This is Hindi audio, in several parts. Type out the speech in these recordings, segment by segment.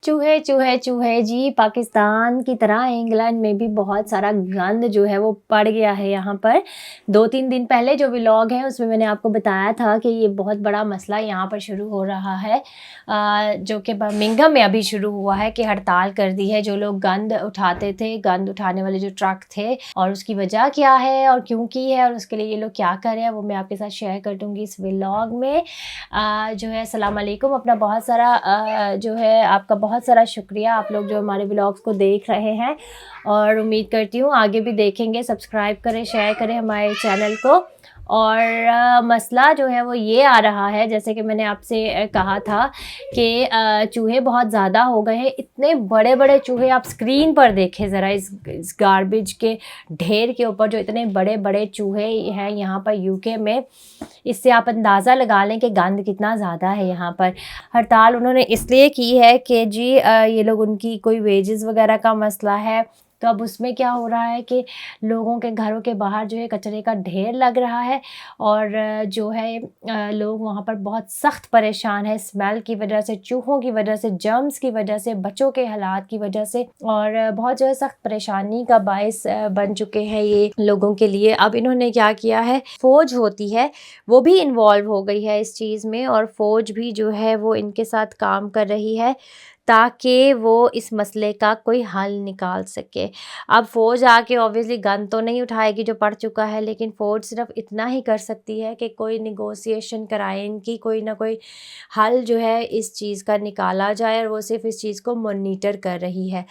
चूहे चूहे चूहे जी, पाकिस्तान की तरह इंग्लैंड में भी बहुत सारा गंद जो है वो पड़ गया है यहाँ पर। 2-3 दिन पहले जो व्लॉग है उसमें मैंने आपको बताया था कि ये बहुत बड़ा मसला यहाँ पर शुरू हो रहा है, जो कि बर्मिंघम में अभी शुरू हुआ है कि हड़ताल कर दी है जो लोग गंद उठाते थे, गंद उठाने वाले जो ट्रक थे, और उसकी वजह क्या है और क्यों की है और उसके लिए ये लोग क्या कर रहे हैं वो मैं आपके साथ शेयर कर दूँगी इस व्लॉग में। जो है अस्सलाम वालेकुम, अपना बहुत सारा जो है आपका बहुत सारा शुक्रिया, आप लोग जो हमारे व्लॉग्स को देख रहे हैं और उम्मीद करती हूँ आगे भी देखेंगे। सब्सक्राइब करें, शेयर करें हमारे चैनल को। और मसला जो है वो ये आ रहा है, जैसे कि मैंने आपसे कहा था कि चूहे बहुत ज़्यादा हो गए हैं। इतने बड़े बड़े चूहे आप स्क्रीन पर देखें ज़रा, इस गार्बेज के ढेर के ऊपर जो इतने बड़े बड़े चूहे हैं यहाँ पर यूके में, इससे आप अंदाज़ा लगा लें कि गंद कितना ज़्यादा है यहाँ पर। हड़ताल उन्होंने इसलिए की है कि जी ये लोग, उनकी कोई वेजेस वगैरह का मसला है। तो अब उसमें क्या हो रहा है कि लोगों के घरों के बाहर जो है कचरे का ढेर लग रहा है और जो है लोग वहाँ पर बहुत सख्त परेशान है स्मेल की वजह से, चूहों की वजह से, जर्म्स की वजह से, बच्चों के हालात की वजह से, और बहुत जो है सख्त परेशानी का बायस बन चुके हैं ये लोगों के लिए। अब इन्होंने क्या किया है, फौज होती है वो भी इन्वॉल्व हो गई है इस चीज़ में, और फ़ौज भी जो है वो इनके साथ काम कर रही है ताकि वो इस मसले का कोई हल निकाल सके। अब फ़ौज आके ऑब्वियसली गन तो नहीं उठाएगी जो पड़ चुका है, लेकिन फ़ौज सिर्फ इतना ही कर सकती है कि कोई निगोशिएशन कराए, इनकी कोई ना कोई हल जो है इस चीज़ का निकाला जाए, और वो सिर्फ इस चीज़ को मॉनिटर कर रही है।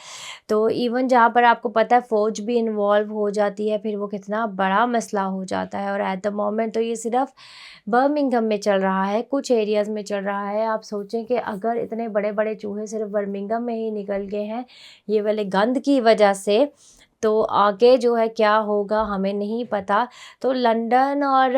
तो इवन जहाँ पर आपको पता है फ़ौज भी इन्वॉल्व हो जाती है, फिर वो कितना बड़ा मसला हो जाता है। और एट द मोमेंट तो ये सिर्फ बर्मिंघम में चल रहा है, कुछ एरियाज़ में चल रहा है। आप सोचें कि अगर इतने बड़े बड़े चूहे सिर्फ बर्मिंघम में ही निकल गए हैं ये वाले गंद की वजह से, तो आगे जो है क्या होगा हमें नहीं पता। तो लंदन और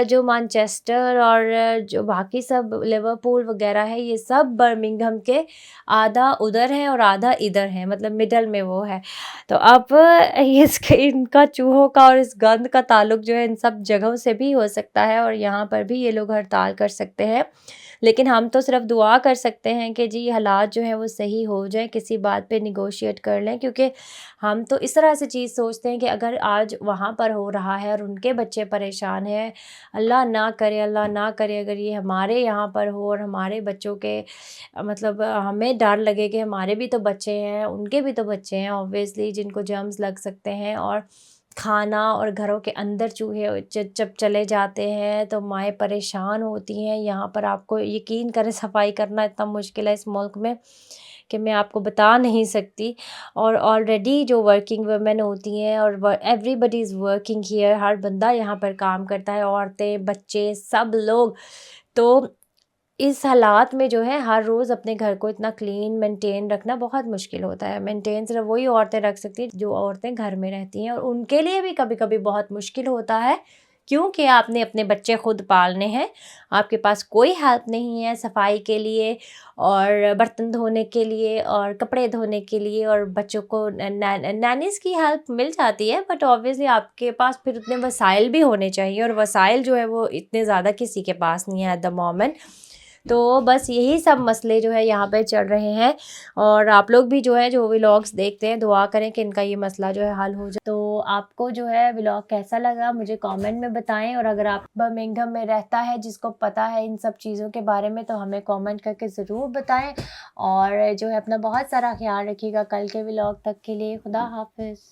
जो मैनचेस्टर और जो बाकी सब लिवरपूल वगैरह है, ये सब बर्मिंघम के आधा उधर है और आधा इधर है, मतलब मिडल में वो है। तो अब इसके इनका चूहों का और इस गंद का ताल्लुक जो है इन सब जगहों से भी हो सकता है, और यहाँ पर भी ये लोग हड़ताल कर सकते हैं। लेकिन हम तो सिर्फ दुआ कर सकते हैं कि जी हालात जो है वो सही हो जाए, किसी बात पे निगोशिएट कर लें, क्योंकि हम तो इस तरह से चीज़ सोचते हैं कि अगर आज वहाँ पर हो रहा है और उनके बच्चे परेशान हैं, अल्लाह ना करे, अल्लाह ना करे अगर ये हमारे यहाँ पर हो और हमारे बच्चों के मतलब हमें डर लगे कि हमारे भी तो बच्चे हैं, उनके भी तो बच्चे हैं ऑब्वियसली जिनको जर्म्स लग सकते हैं। और खाना और घरों के अंदर चूहे जब चले जाते हैं तो माएँ परेशान होती हैं। यहाँ पर आपको यकीन करें सफाई करना इतना मुश्किल है इस मुल्क में कि मैं आपको बता नहीं सकती। और ऑलरेडी जो वर्किंग वुमेन होती हैं, और एवरीबडी इज़ वर्किंग हियर, हर बंदा यहाँ पर काम करता है, औरतें, बच्चे, सब लोग। तो इस हालात में जो है हर रोज़ अपने घर को इतना क्लीन मेंटेन रखना बहुत मुश्किल होता है। मेंटेन सिर्फ वही औरतें रख सकती हैं जो औरतें घर में रहती हैं, और उनके लिए भी कभी कभी बहुत मुश्किल होता है, क्योंकि आपने अपने बच्चे खुद पालने हैं, आपके पास कोई हेल्प नहीं है सफाई के लिए और बर्तन धोने के लिए और कपड़े धोने के लिए, और बच्चों को नैनीज़ की हेल्प मिल जाती है, बट ऑब्वियसली आपके पास फिर उतने वसाइल भी होने चाहिए, और वसाइल जो है वो इतने ज़्यादा किसी के पास नहीं है एट द मोमेंट। तो बस यही सब मसले जो है यहाँ पे चल रहे हैं, और आप लोग भी जो है जो व्लॉग्स देखते हैं दुआ करें कि इनका ये मसला जो है हल हो जाए। तो आपको जो है व्लॉग कैसा लगा मुझे कमेंट में बताएं, और अगर आप बर्मिंघम में रहता है जिसको पता है इन सब चीज़ों के बारे में तो हमें कमेंट करके ज़रूर बताएं। और जो है अपना बहुत सारा ख्याल रखिएगा। कल के व्लॉग तक के लिए खुदा हाफिज़।